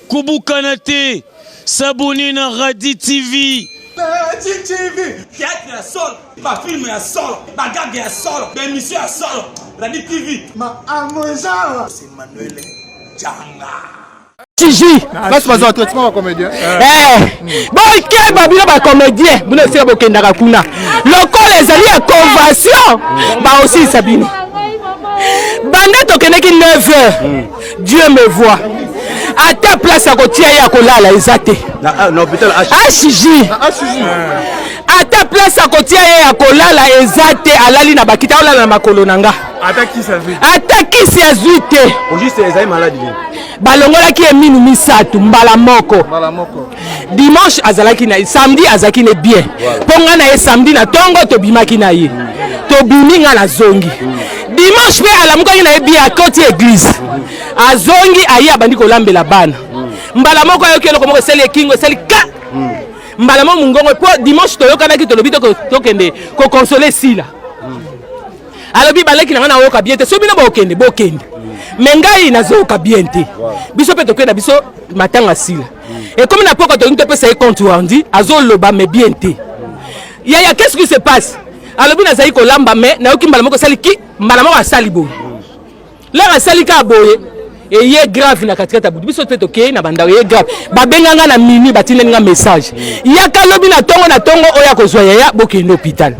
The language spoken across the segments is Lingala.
Koubou Kanate, Sabouni na Radi TV. Radi TV. Théâtre ya solo, ma film ya solo, ma gag ya solo, ma émission ya solo. Radi TV. Ma amour c'est Manuel Djanga. Tiji. Passe pas un traitement comédien. Bon, quel babino ba comédien. Vous ne savez pas qu'il n'a kuna. Local les alliés à convention. Bah aussi Sabine. Bande tokeneki 9h. Dieu me voit. À ta place à côté ya kolala ezate. Na hôpital HJ. À ta place à côté ya kolala ezate alali na bakita olala na makolo nanga. Attaque ça veut. Attaque si azute. Au juste les malades. Balongola ki eminu misatu mbala moko. Dimanche azalaki na samedi azaki ne bien. Ponga na ye samedi na tongo to bimaki na ye. To biminga na zongi. Dimanche pe alamuka na ye bien akoti église. Azongi ayi abandi ko lambela bana. Mbala moko ayoki eloko moko seli kingo seli ka. Mbala mo mungongo po dimanche to yokana ki to lobito to kende ko consoler sila. Alobi baleki na na woka bien te so bino bokende bokende. Mengai nazoka bien te. Biso pe tokenda biso matanga sila. Et comme na poko to nto pesa e compte rendu azoloba mais bien te. Yaya qu'est-ce qui se passe? Alobi na zayi ko lamba mais na yoki mbala moko sali ki mbala moko asali boye. Là asali ka boye et ye grave na katikata budu biso pe tokei na banda ye grave. Ba benganga na mini batine nga message. Yaka lobi na tongo oya ko zoya ya bokende hôpital.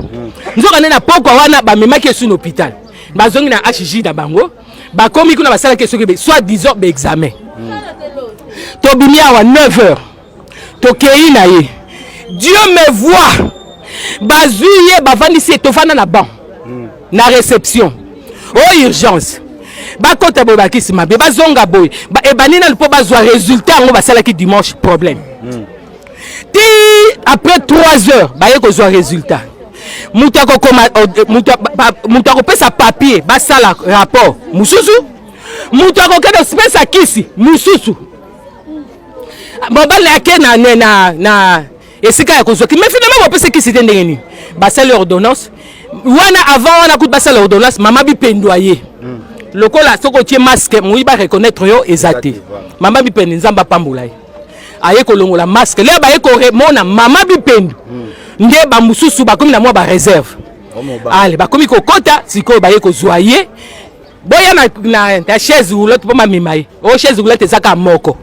Nzoka na poko wana ba memaki esu na hôpital. Bazongi na HJ na bango. Ba komi kuna basala ke soki soit disons be examen. To bimia wa 9h. To kei na ye. Dieu me voit. Bazuye bavandisi to fana na ban. Na réception. Oh urgence. Ba kota bo bakisi mabe bazonga boy. Ba ebanina le po bazwa résultat ngo basala ki dimanche problème. Ti après 3h ba ye ko zwa résultat. Moutako koma moutako pesa papier basala rapport mususu moutako kede pesa kisi mususu bobale ake na esika ya kozoki mais finalement pesa kisi tendengeni basala ordonnance wana avant wana coup basala ordonnance mama bi pendoyer lokola soko tie masque moi ba reconnaître yo ezate mama bi pende nzamba pambula aye kolongola masque le ba ye ko remona mama bi pendo nde ba mususu ba komi na mwa ba réserve allez ba komi ko kota siko ba ye ko zoyer boya na chaise roulotte po ma memaye o chaise roulotte ezaka moko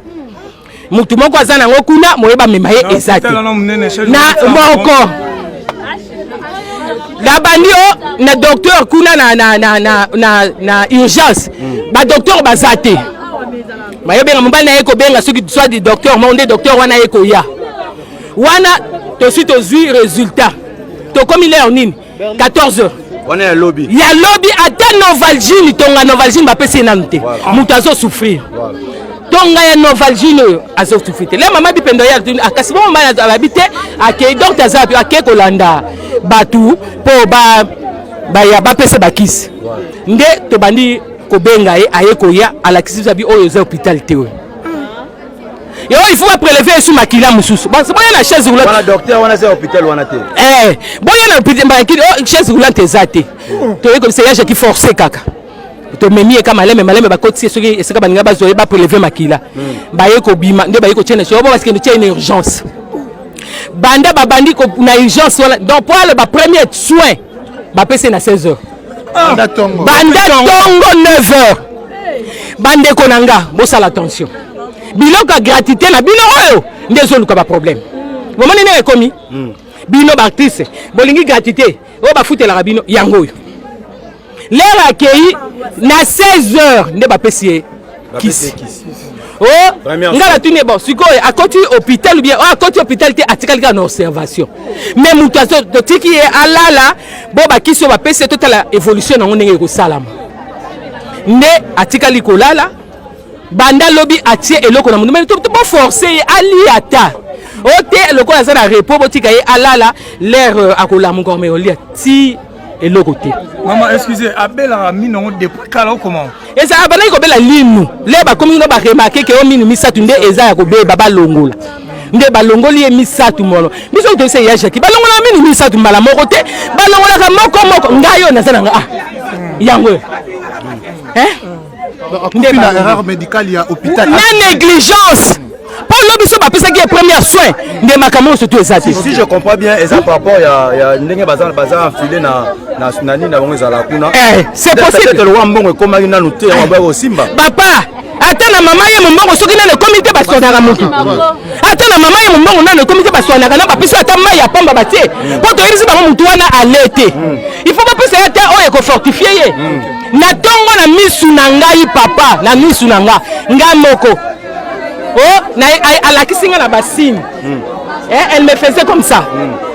mutu moko azana ngokuna moyeba memaye ezate na moko la bandio na docteur kuna na urgence ba docteur bazate maye benga mbali na eko benga soki soit du docteur monde docteur wana eko ya wana to suite aux résultats to comme il est en nini 14h on est à lobby ya lobby ata Novalgine tonga Novalgine ba pese nanute mutu azo souffrir tonga ya Novalgine azo souffrir le mama bi pendo ya akasi bon mama abite ake docteur azapi ake kolanda batu po ba ya ba pese bakisi nde to bandi ko benga aye ko ya alakisi zabi oyo za hôpital te et il faut prélever sur makila mususu bon c'est bon la chaise roulante wana docteur wana c'est hôpital wana te bon ya na hôpital makila chaise roulante ezate to yeko c'est ya qui forcer kaka to memi kama maleme ba koti soki esika baninga bazoye ba prélever makila ba yeko bima nde ba yeko tiena so parce que nous une urgence banda ba bandi ko na urgence donc pour le premier soin ba pese na 16h banda tongo 9h bande konanga bo sala attention biloko gratuité na bino oyo ndezo luka ba problème bomoni ne ekomi bino ba artiste bolingi gratuité o ba futela ka bino yango oyo l'heure accueilli na 16h nde ba pesi kisi oh ngala tune bon sikoyo akoti hôpital ou bien akoti hôpital te atikali ka na observation mais mutazo to tiki alala bo ba kisi ba pesi totala évolution na ngenge ko salama nde atikali ko lala banda lobi atie eloko na mundu mais to forcer ali ata ote eloko na sana repos botika ye alala l'air akola mon corps mais oli ti eloko te maman excusez abela mino depuis kala comment et ça abana ko bela linu le ba komi no ba remarquer que o minu misatu nde eza ya ko be baba longola nde balongoli e misatu molo biso to se ya jaki balongola minu misatu mbala moko te balongola ka moko ngayo na sana yango une erreur médicale il y a hôpital. Na négligence. Pour l'homme qui a fait premier soin de makamon surtout exact. Si je comprends bien, par rapport il y a ndenge bazan enfilé na sunani na bongo za la kuna. C'est possible. Le roi mbongo comme il na noté on va au Simba. Papa, attends la maman ye mbongo soki na le comité basona na mutu. Attends la maman ye mbongo na le comité basona na ba piso ata mai ya pamba batie. Pour to irisi ba mutu wana alete. Il faut pas penser ata o eko fortifier ye. Na tongo na misu na ngai papa, na misu na nga moko. Oh, à la kisinga na bassine. Elle me faisait comme ça.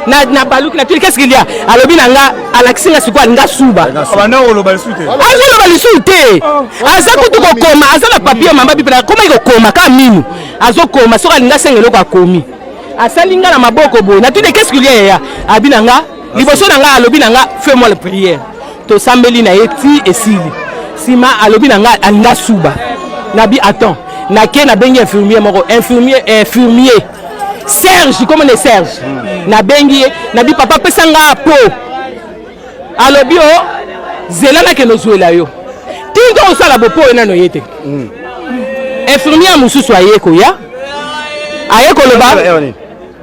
Na baluk na tout qu'est-ce qu'il y a? Alobi nanga à la kisinga siko nga suba. Bana olo balisuté. Azo balisuté. Aza kutu ko koma, aza na papier mamba bipela koma iko koma ka minu. Azo koma soka linga sengelo ko komi. Asalinga na maboko bo. Na tout qu'est-ce qu'il y a? Abi nanga liboso nanga alobi nanga fais-moi la prière. To sambeli na eti esili. Sima alobi nanga anga suba. Nabi attends. Naké na bengi infirmier moko infirmier Serge comme le Serge na bengi na bi papa pesanga po alobi o zela na ke no zuela yo tinga osala bopo ena no yete infirmier mususu ayeko ya ayeko loba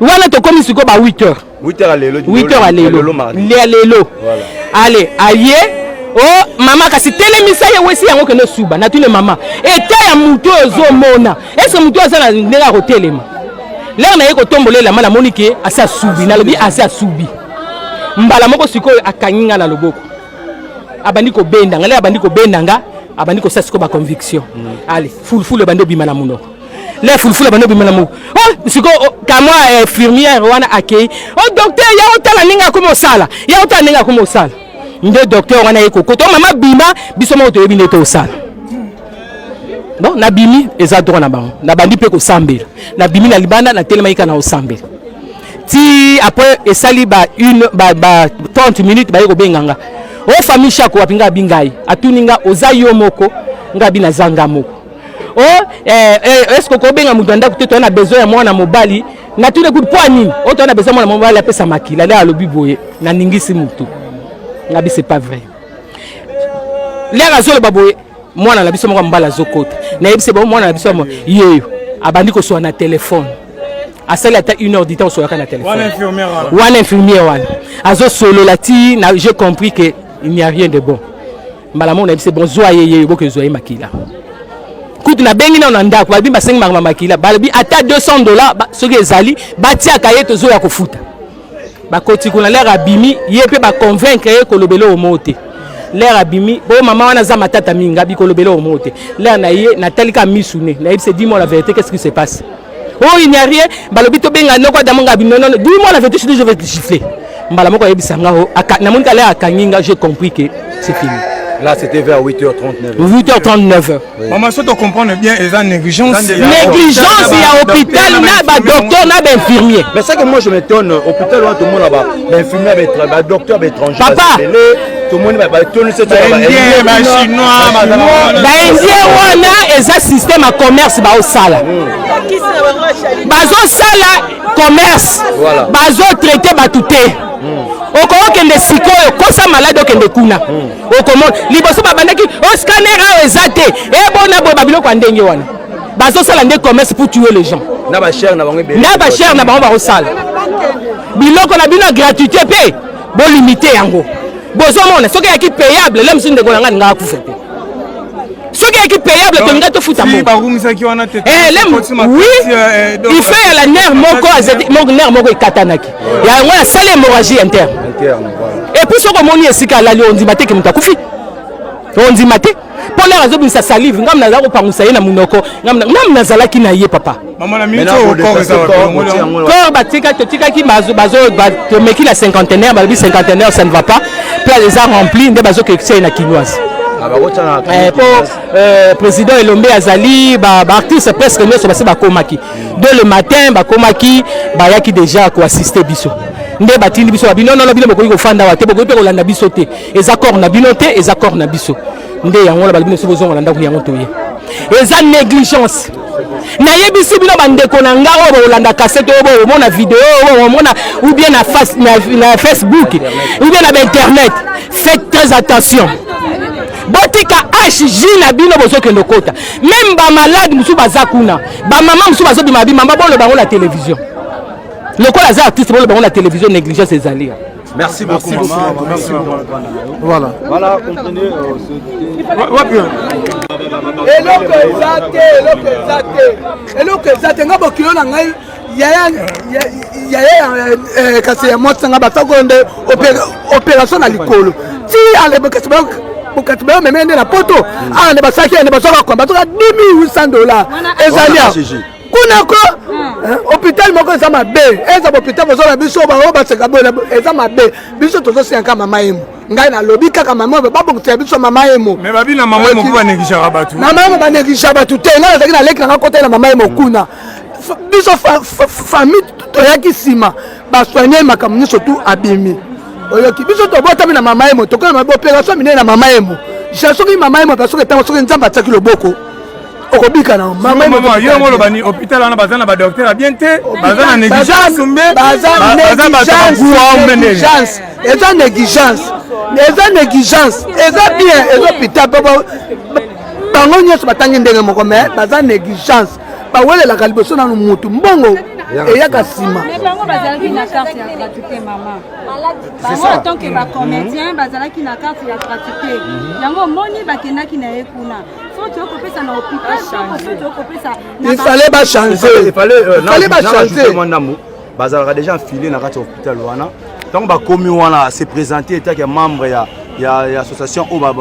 wana to komi siko ba 8h 8h alelo voilà allez aye oh mama kasi telemisa ye wesi yango ke no suba na tune mama eta ya muto ezomona est-ce muto azana ndeka ko telema lero na ye ko tombolela mala monike asa subi na lobi asa subi mbala moko siko akanginga na loboko abandi ko benda ngale abandi ko bendanga abandi ko sasiko ba conviction allez fulful bando bimana munoko le fulful bando bimana mu oh siko kamwa infirmière wana akei oh docteur ya otala ninga komo sala ya otala ninga komo sala nde docteur wana yeko koto mama bima biso mo to yebine to sala bon na bimi eza droit na bango na bandi pe ko sambela na bimi na libanda na telema ika na osambela ti après esali ba 30 minutes ba yeko benganga o famille chako apinga bingai atuninga ozayo moko ngabi na zanga moko o est-ce que ko benga mudanda kuteto na besoin ya mwana mobali na tous les coups de poing nini o to na besoin mwana mobali apesa makila la alobi boye na ningisi mutu ngabi c'est pas vrai les razolo baboye mwana na biso moko mbala zokota na yebise bon mwana na biso mo yeyo abandi ko so na téléphone asali ata 1h du temps so na téléphone wana infirmière wana azo solo lati na j'ai compris que il n'y a rien de bon mbala mo na yebise bon zo yeyo boke zo makila kutu na bengi na ndako babi basengi makila babi ata $200 soki ezali batia kayeto zo ya kofuta bakoti kuna l'air abimi yepe ba convaincre ko lobelo omote l'air abimi bo mama wana za matata minga bi ko lobelo omote l'air na ye na talika misune na yebise dis-moi la vérité, qu'est-ce qui se passe? Oh il n'y a rien balobi to benga noko damonga bi non dis-moi la vérité, je vais te gifler mbala moko yebisa ngao na monika l'air akanginga, j'ai compris que c'est fini. Là, c'était vers 8h39. 8h39. Oui. Maman, si tu comprends bien, ils ont négligence. Négligence, il y a hôpital, il y a docteur, il y a infirmier. Mais c'est que moi, je m'étonne, hôpital, tout le monde là-bas, l'infirmier, le docteur, étranger. Papa! Tout le monde va tourner cette chinois, ils ont un système à commerce au sala. Bazo sala commerce. Bazo traité batouté. okokende sikoyo kosa malade okende kuna okomona liboso babandaki o scanner ezate ebona bo babiloko ndenge wana bazosala nde commerce pour tuer les gens na ba cher na bango bakosala biloko na bino gratuité pe bo limité yango bozomona soki yaki payable le msinde ngona ngani ngakufa te soki yaki payable to ngato futa mo oui il fait la nerf moko azeti moko nerf moko ikatanaki ya ngona sale hémorragie interne et puis soko moni esika la li ondima te ke mutakufi ondima te pour les raisons sa salive ngam na zako pangusa ye na munoko ngam na zalaki na ye papa maman la minute corps batika ki bazo to meki la cinquantenaire ba cinquantenaire ça ne va pas puis les a rempli nde bazo ke na kinoise président Elombe Azali artiste presque nous sommes ba komaki dès le matin ba komaki ba yaki déjà ko assister biso nde batindi biso ba bino non bino boko ko fanda wa te boko pe ko landa biso te eza corps na bino te eza corps na biso nde yango la ba bino so bozo landa ko yango toye eza négligence na yebisi bino bandeko na nga o landa cassette o mona vidéo o mona ou bien na Facebook ou bien na internet, faites très attention. botika HJ na bino bozokende kota même ba malade musu baza kuna ba mama musu bazobima bima bolo bango la télévision lokola za artiste bolo bango la télévision négligence ezali. Merci beaucoup. Merci beaucoup. Voilà. Voilà, comprenez. eloko ezate nga bokilo na ngai yaya kasi ya mwasi nga basakonde opération na likolo ti bokati bayo meme nde na poto awa nde basaki nde basoka komba toka $10,800 ezali kuna ko hôpital moko eza mabe eza hôpital bozona biso bango baseka boye eza mabe biso tozosenga mama emo ngai nalobi kaka mama emo babongisa biso mama emo mais babina mama emo mpo banégligera bato mama emo banégligera bato te ngai nazalaki na leki nanga kota na mama emo kuna biso famille toyaki nsima basoigne makambo nyonso tu abimi oyoki biso tobotami na mama emo tokola mabe opération minene na mama emo soki mama emo soki ntango soki nzambe atiaki loboko okobika na mama yo ngolo bani hôpital wana bazana ba docteur bien te bazana négligence mbe bazana négligence eza négligence eza bien eza hôpital bango nyonso batangi ndenge moko mais baza négligence bawelelaka liboso nanu mutu mbongo eyaka nsima bango bazalaki na carte ya gratuité mama bango en tant que bacomédien bazalaki na carte ya gratuité yango moni bakendaki na ye kuna il fallait pas changer. Bazalaka déjà enfilé dans l'hôpital wana. Donc ba commis wana se présenter état que membre ya association au ba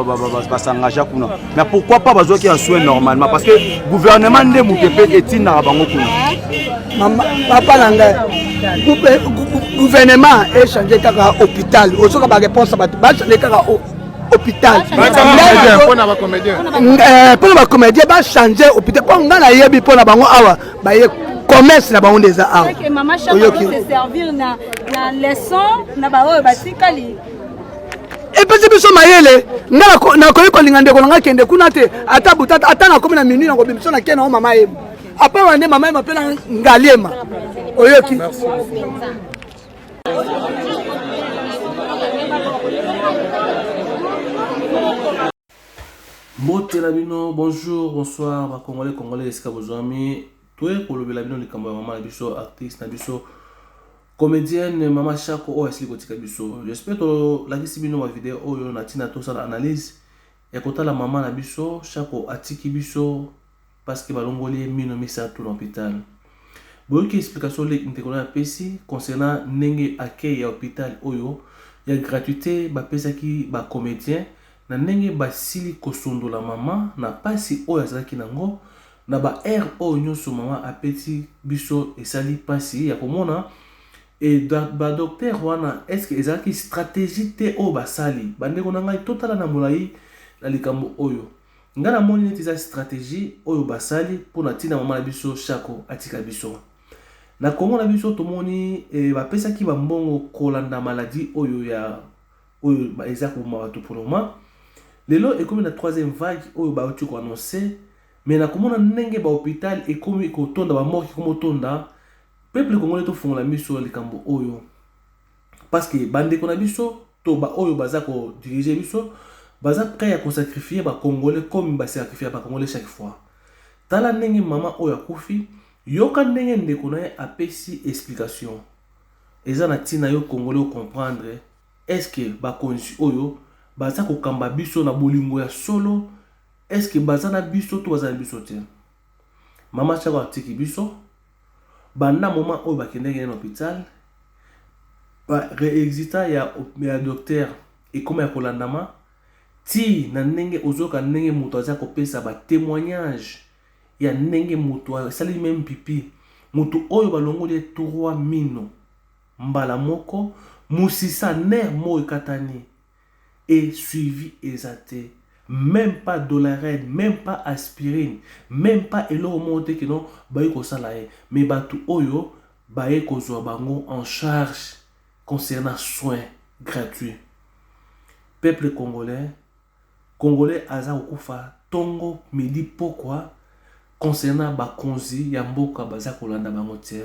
s'engager kuna. Mais pourquoi pas bazo qui en soin normalement parce que gouvernement ndé mutepe etina bango kuna. Mama papa nanga gouvernement est changé kaka hôpital. Osoka ba réponse ba changer kaka hôpital. Pour na ba comédien ba changer hôpital. Pour nga na yebi pour na bango awa ba ye commerce na bango déjà awa. OK maman chaque se servir na leçon na ba oyo batikali. Et puis biso mayele nga na koyi ko linga ndeko nga kende kuna te ata butata ata na komi na minute na ko biso na kena o mama yebo. Après wande mama yebo pe na ngaliema. Oyoki. Motelabino, bonjour, bonsoir, ma Congolais, esika bozwami. Toi, kolobela bino likambo ya mama na biso, artiste na biso, comédienne, mama Chako, o esili kotika biso. J'espère que la kisi bino ma vidéo oyo na tina to sala analyse. Ya kota la mama na biso, Chako atiki biso parce que balongoli mino misa tout l'hôpital. Boyoki explication le intekona pesi concernant nenge accueil ya hôpital oyo, ya gratuité ba pesaki ba comédien. Na ndenge basili kosondola mama na pasi oyo azalaki nango na ba air oyo nyonso mama apeti biso esali pasi ya komona et ba docteur wana est-ce que ezalaki stratégie te oyo basali bandeko na ngai totala na molai na likambo oyo nga na moni neti eza stratégie oyo basali mpona ntina mama na biso Chako atika biso na Kongo na biso tomoni bapesaki bambongo kolanda maladie oyo ya oyo eza koboma bato pour le moment. Lelo ekomi na troisième vague oyo bauti ko annoncer mais na komona ndenge ba hôpital ekomi ko tonda ba mort ko tonda peuple congolais to fongola miso likambo oyo parce que bande ko na biso to ba oyo baza ko diriger biso baza prêt à sacrifier ba congolais comme ba sacrifier ba congolais chaque fois tala ndenge mama oyo akufi yoka ndenge ndeko na ye apesi explication eza na tina yo congolais comprendre est-ce que ba konzi oyo baza kokamba biso na bolingo ya solo est-ce que baza na biso to baza na biso te mama Chako atiki biso banda moment oyo bakendeki na hôpital ba réexita ya docteur ekoma ya kolandama ti na ndenge ozoka ndenge moto aza kopesa ba témoignage ya ndenge moto asali même pipi moto oyo balongoli 3 mino mbala moko musisa ner mo ekatani et suivi exaté, même pas dolarine, même pas aspirine, même pas elo monte que non baye ko salaye, mais batu oyo baye ko zo bango en charge concernant soins gratuits. Peuple congolais aza okufa tongo midi pourquoi concernant ba konzi ya mboka baza kolanda bango te.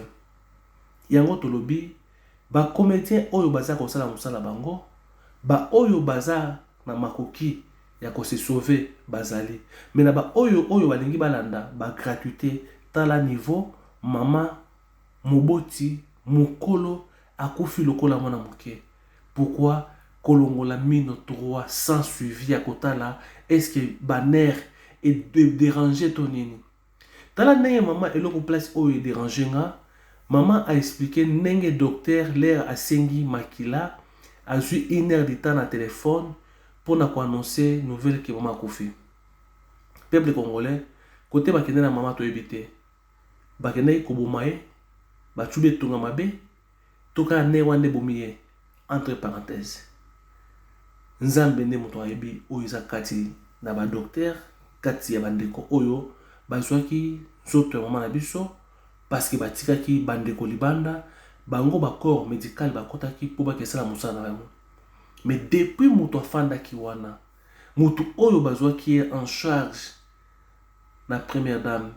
Yango tolobi ba comédien oyo baza ko sala musala bango ba oyo baza na makoki ya ko se sauver bazali mais na ba oyo balingi balanda ba gratuité tala niveau mama moboti mukolo akufi lokola mwana moke. Pourquoi kolongola mino 3 sans suivi à kotala est-ce que banner et déranger ton nini tala nenge maman eloko place oyo déranger nga maman a expliqué nenge docteur l'air asengi makila a eu 1 heure de temps na téléphone pour na ko annoncer nouvelle que maman akufi. Peuple congolais côté bakende na maman to ebité bakende ko bomaye ba tube tonga mabe toka ne wande bomiye entre parenthèses nzambe nde moto ayebi oyo eza kati na ba docteur kati ya bandeko oyo bazwaki nzoto ya mama na biso parce que batikaki bandeko libanda bango ba corps médical bakotaki po bakesala mosala na bango mais depuis moto afandaki wana moto oyo bazwaki en charge na première dame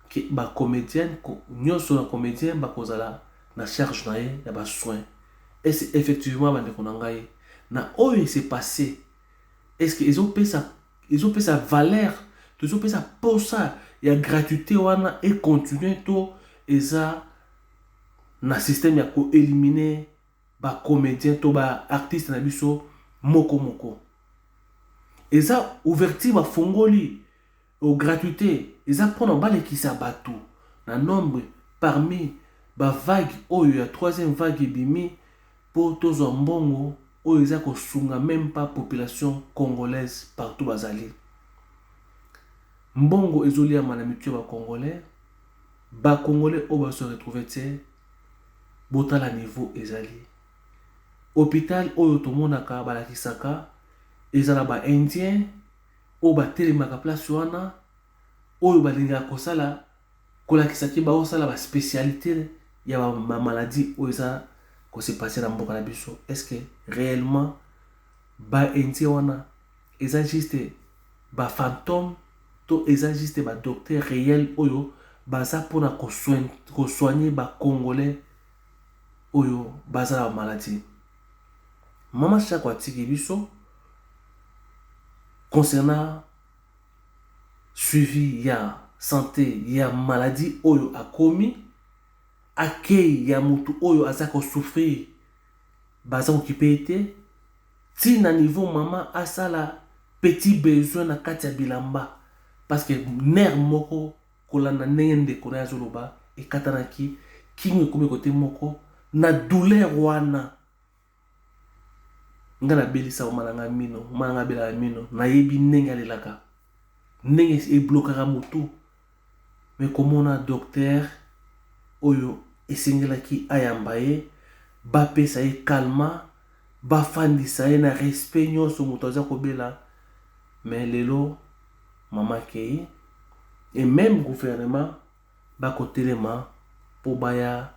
ki ba comédienne nyonso na comédien bakozala na charge na ye ya ba soins. Et c'est effectivement bandeko na ngai na oyo il s'est passé est-ce que ils ont payé sa valeur ils ont payé sa pour ça il y a gratuité wana et continuer to eza na système ya ko éliminer ba comédien to ba artiste na biso moko eza ouverture ba fongoli au gratuité eza prendre balle qui sa batou na nombre parmi ba vague oyo ya troisième vague bimi pour tous en mbongo oyo eza ko sunga même pas population congolaise partout bazali mbongo ezoli ya mana mutuel ba congolais o ba se retrouver té botala niveau ezali hôpital oyo tomonaka balakisaka ezala ba indien o ba telemaka place wana oyo balinga kosala kolakisaki ba osala ba spécialité ya ba maladie oyo eza ko se passer dans mboka na biso. Est-ce que réellement ba indien wana eza juste ba fantôme to eza juste ba docteur réel oyo baza pona ko soigner ba congolais oyo baza ba maladie. Mama Shako atiki biso concernant suivi ya santé ya maladie oyo akomi accueil ya mutu oyo aza ko souffrir baza okipete ti na niveau mama asala petit besoin na kati ya bilamba parce que nerf moko kolanda ndenge ndeko na yazoloba ekatanaki kingo ekomi kote moko na douleur wana nga na belisa omalanga mino malanga bela mino na yebi ndenge alelaka ndenge eblokaka mutu mais komona docteur oyo esengelaki ayamba ye bapesa ye kalma bafandisa ye na respect nyonso moto aza kobela mais lelo mama kei et même gouvernement bakotelema po baya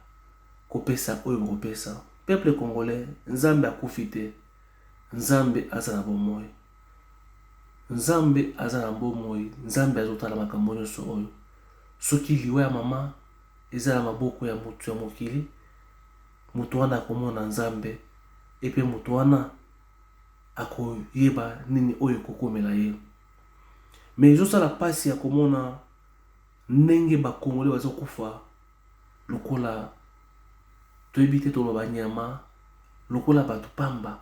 kopesa oyo kopesa peuple congolais nzambe akufi te nzambe aza na bomoi nzambe aza na bomoi nzambe azotala makambo nyonso oyo soki liwa ya mama eza na maboko ya mutu ya mokili mutu wana akomona nzambe epe mutu wana akoyeba nini oyo kokomela ye mais ezosala pasi ya komona ndenge bakongole bazokufa lokola toyebi te toloba nyama lokola bato pamba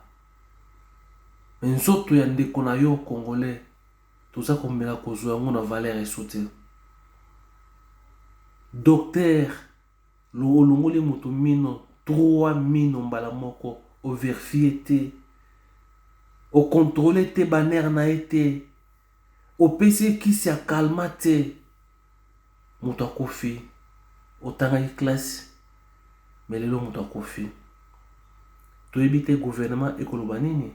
nzoto ya ndeko na yo congolais toza komela kozwa yango na valeur esote docteur lo olongoli moto mino 3 mino mbala moko o vérifier te o contrôler te banner na ete o pesi kisi ya kalma te moto akofi otangaki classe mais lelo moto akofi toyebi te gouvernement ekoloba nini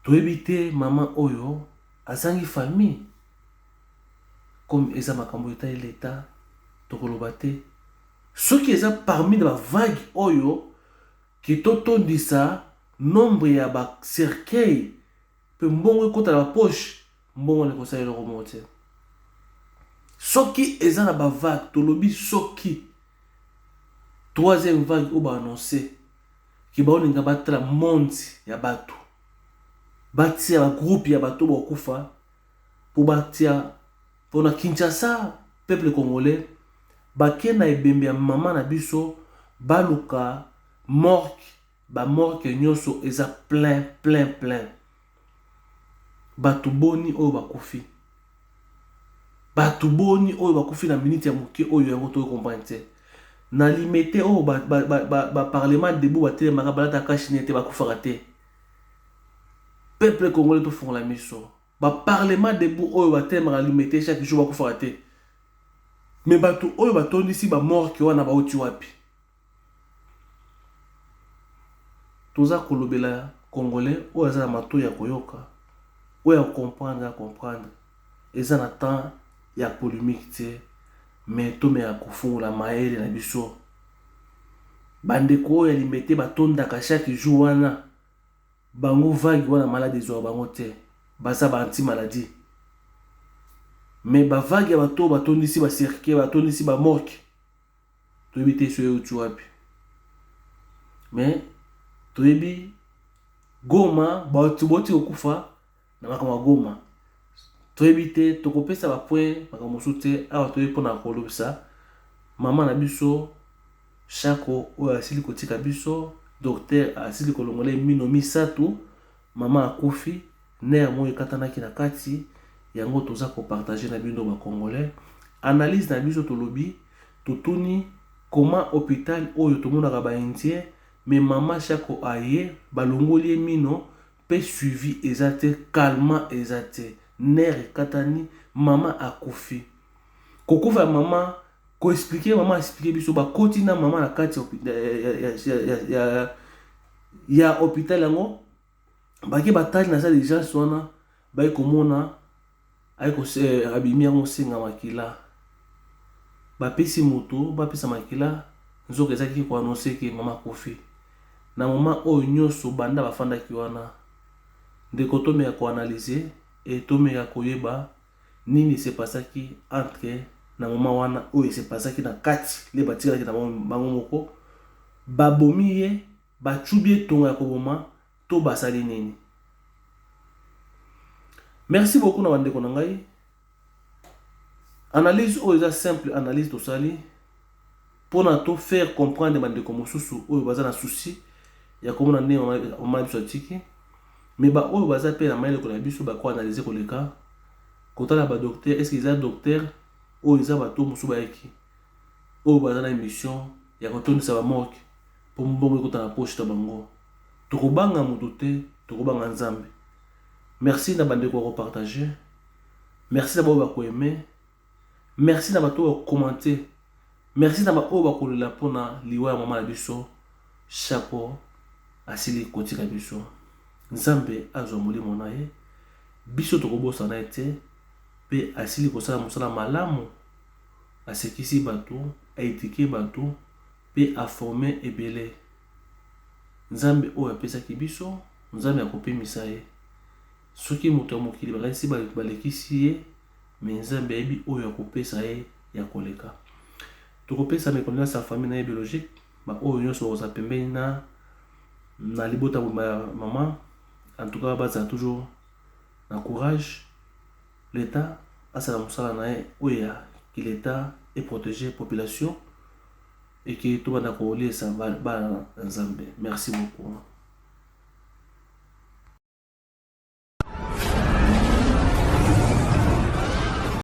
toyebi te mama oyo azangi famille comme eza makambo eta l'État tokoloba te soki eza parmi de ba vague oyo ki totondisa nombre ya ba cercueil pe mbongo ekota na poche mbongo le conseil le remonter soki eza na ba vague tolobi soki troisième vague ou ba annoncé ki ba oninga batala monde ya bato batia ba groupe ya bato bakufa pour batia pour na Kinshasa peuple congolais bakena ebembe ya mama na biso baluka morgue ba morgue nyonso eza plein bato boni oyo bakufi na minute ya moke oyo yango to comprendre te na limité oyo ba parlement debout batelemaka balata kashine te bakufaka te peuple congolais to fongola miso ba parlement debout oyo batelemaka limité chaque jour bakufaka te mais bato oyo batondisi ba mort ki wana bauti wapi toza kolobela congolais oyo aza na mato ya koyoka oyo comprendre eza na temps ya polémique te mais to me ya kofungola maele na biso bandeko oyo limité batondaka chaque jour wana bango vague wana malade ezwa bango te baza ba anti maladie mais ba vague ya bato batondisi ba cercle batondisi ba morgue to ebite so yo tuapi mais to ebi Goma batu boti okufa na makama Goma to ebite to kopesa ba point makama soute awa to epona kolobisa mama na biso Shako oyo asili kotika biso docteur asili kolongola mino misato mama akufi ner mo ekatanaki na kati yango toza ko partager na bindo ba congolais analyse na biso to lobi totuni comment hôpital oyo to monaka ba indien mais mama Shako aye balongoli mino pe suivi ezate calmement ezate ner ekatani mama akufi kokufa mama ko expliquer mama expliquer biso ba kotina mama na kati ya hôpital yango baki batali na sa déjà sona ba komona ay ko abimi yango singa makila ba pesi moto ba pesa makila nzoka ezaki ko annoncer que mama kofi na moment oyo nyonso banda bafanda ki wana ndeko to me ya ko analyser et to me ya koyeba nini se pasaki entre na moment wana oyo se pasaki na kati le batira ki na bango moko babomi ye bachubie tonga ya koboma to basali nini. Merci beaucoup na bandeko na ngai. Analyse oyo eza simple analyse to sali pour na to faire comprendre bandeko mosusu oyo baza na souci ya komona ne on m'a biso tiki mais ba oyo baza pe na maile ko na biso ba ko analyser ko leka kotala ba docteur est-ce qu'ils a docteur oyo eza bato mosusu bayeki oyo baza na émission ya kotondisa ba morgue pour mbongo ekota na poche ta bango tokobanga moto te tokobanga nzambe. Merci na bandeko ko partager, merci na ba ko aimer, merci na bato ko commenter, merci na ba o ba ko la pona liwa mama na biso chapeau asili kotika biso nzambe azwa molimo na ye biso tokobosa na ete pe asili kosala mosala malamu asekisi bato aitiki bato pe aforme ebele nzambe oyo apesaki biso nzambe akopemisa ye soki moto ya mokili bakanisi balekisi ye me nzambe ayebi oyo akopesa ye ya koleka tokopesa méconnaissance ya famille na ye biologique ba oyo nyonso bakoza pembeni na libota maman. En tout cas baza toujours na courage l'état asala mosala na ye oyo que l'état est protégé population et que tout bana ko lesa bana nzambe. Merci beaucoup.